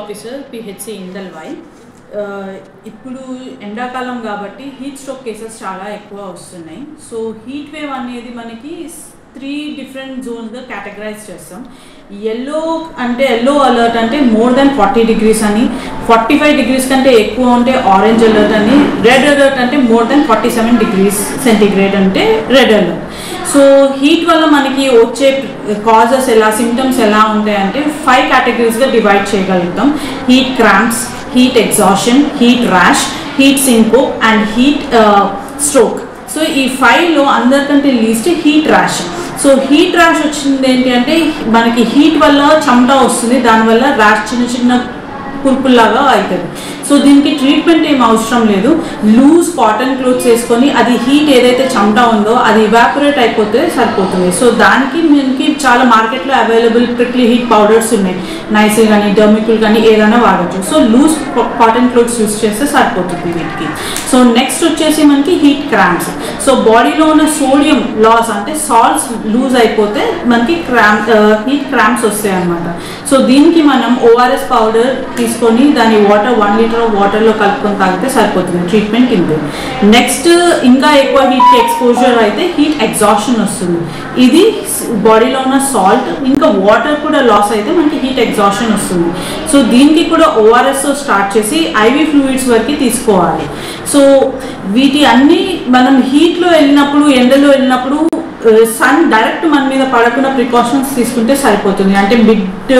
Officer PHC ఇండల్వాయ్. ఇప్పుడు ఎండాకాలం కాబట్టి హీట్ స్ట్రోక్ కేసెస్ చాలా ఎక్కువ వస్తున్నాయి. సో హీట్ వేవ్ అనేది మనకి 3 డిఫరెంట్ జోన్స్గా కేటగరైజ్ చేస్తాం. ఎల్లో అలర్ట్ అంటే మోర్ దెన్ 40 degrees అని, 45 degrees కంటే ఎక్కువ ఉంటే ఆరెంజ్ అలర్ట్ అని, రెడ్ అలర్ట్ అంటే మోర్ దెన్ 47 degrees సెంటిగ్రేడ్ అంటే రెడ్ అలర్ట్. సో హీట్ వల్ల మనకి వచ్చే కాజెస్ సిమ్టమ్స్ ఎలా ఉంటాయంటే 5 కేటగిరీస్గా డివైడ్ చేయగలుగుతాం. Heat cramps, heat exhaustion, heat rash, heat syncope and heat stroke. So ఈ 5లో అందరికంటే least heat rash. So heat rash వచ్చింది ఏంటి అంటే మనకి హీట్ వల్ల చెమట వస్తుంది, దానివల్ల ర్యాష్ చిన్న చిన్న కుర్పుల్లాగా అవుతుంది. సో దీనికి ట్రీట్మెంట్ ఏం అవసరం లేదు. లూజ్ కాటన్ క్లోత్స్ వేసుకొని అది హీట్ ఏదైతే చెమట ఉందో అది ఇవాపరేట్ అయిపోతే సరిపోతుంది. సో దానికి మనకి చాలా మార్కెట్లో అవైలబుల్ ప్రిక్లీ హీట్ పౌడర్స్ ఉన్నాయి. నైసిల్ కానీ డర్మికుల్ కానీ ఏదైనా వాడచ్చు. So loose cotton clothes use చేస్తే సరిపోతుంది వీటికి. సో నెక్స్ట్ వచ్చేసి మనకి హీట్ క్రాంప్స్. సో బాడీలో ఉన్న సోడియం లాస్ అంటే సాల్ట్స్ లూజ్ అయిపోతే మనకి హీట్ క్రాంప్స్ వస్తాయి అన్నమాట. సో దీనికి మనం ఓఆర్ఎస్ పౌడర్ తీసుకొని దాని 1 లీటర్ వాటర్లో కలుపుకొని తాగితే సరిపోతుంది. ట్రీట్మెంట్ ఇంతే. నెక్స్ట్ ఇంకా ఎక్కువ హీట్కి ఎక్స్పోజర్ అయితే హీట్ ఎగ్జాషన్ వస్తుంది. ఇది బాడీలో ఉన్న సాల్ట్ ఇంకా వాటర్ కూడా లాస్ అయితే మనకి హీట్ ఎగ్జాషన్ వస్తుంది. సో దీనికి కూడా ఓఆర్ఎస్ స్టార్ట్ చేసి ఐవి ఫ్లూయిడ్స్ వరకు తీసుకోవాలి. సో వీటి అన్నీ మనం హీట్లో వెళ్ళినప్పుడు, ఎండలో వెళ్ళినప్పుడు సన్ డైరెక్ట్ మన మీద పడకుండా ప్రికాషన్స్ తీసుకుంటే సరిపోతుంది. అంటే మిడ్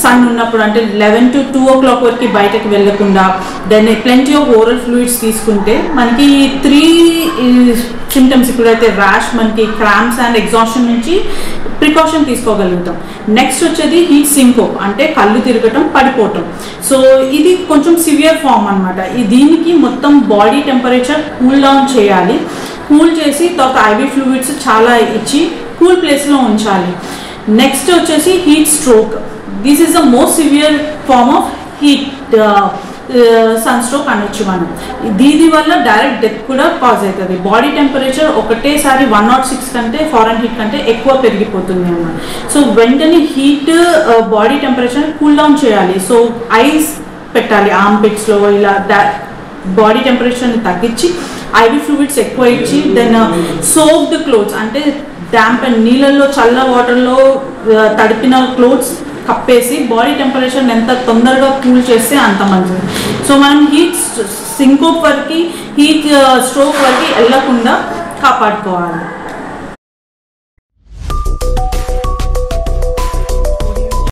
సన్ ఉన్నప్పుడు అంటే 11 to 2 o'clock వరకు బయటకు వెళ్ళకుండా, then plenty of oral fluids తీసుకుంటే మనకి 3 సిమ్టమ్స్ ఇప్పుడైతే ర్యాష్, మనకి క్రాంప్స్ అండ్ ఎగ్జాషన్ నుంచి ప్రికాషన్ తీసుకోగలుగుతాం. నెక్స్ట్ వచ్చేది హీట్ సింకోప్ అంటే కళ్ళు తిరగటం, పడిపోవటం. సో ఇది కొంచెం సివియర్ ఫామ్ అనమాట. దీనికి మొత్తం బాడీ టెంపరేచర్ కూల్ డౌన్ చేయాలి. కూల్ చేసి తర్వాత ఐవి ఫ్లూయిడ్స్ చాలా ఇచ్చి కూల్ ప్లేస్లో ఉంచాలి. నెక్స్ట్ వచ్చేసి heat stroke. This is the most severe form of heat sun stroke అనొచ్చు మనం. దీని వల్ల డైరెక్ట్ డెత్ కూడా కాజ్ అవుతుంది. బాడీ టెంపరేచర్ ఒకటేసారి 106 కంటే ఫారెన్ హీట్ కంటే ఎక్కువ పెరిగిపోతుంది అన్నమాట. సో వెంటనే heat body temperature cool down చేయాలి. సో ఐస్ పెట్టాలి ఆర్మ్ పిట్స్లో, ఇలా బాడీ టెంపరేచర్ని తగ్గించి ఐవి ఫ్లూయిడ్స్ ఎక్కువ ఇచ్చి, దెన్ సోక్డ్ క్లోత్స్ అంటే డ్యాంప్ అండ్ నీళ్ళల్లో చల్ల వాటర్లో తడిపిన క్లోత్స్ కప్పేసి బాడీ టెంపరేచర్ని ఎంత తొందరగా కూల్ చేస్తే అంత మంచిది. సో మనం హీట్ సింకోప్ వరకు, హీట్ స్ట్రోక్ వరకు వెళ్ళకుండా కాపాడుకోవాలి.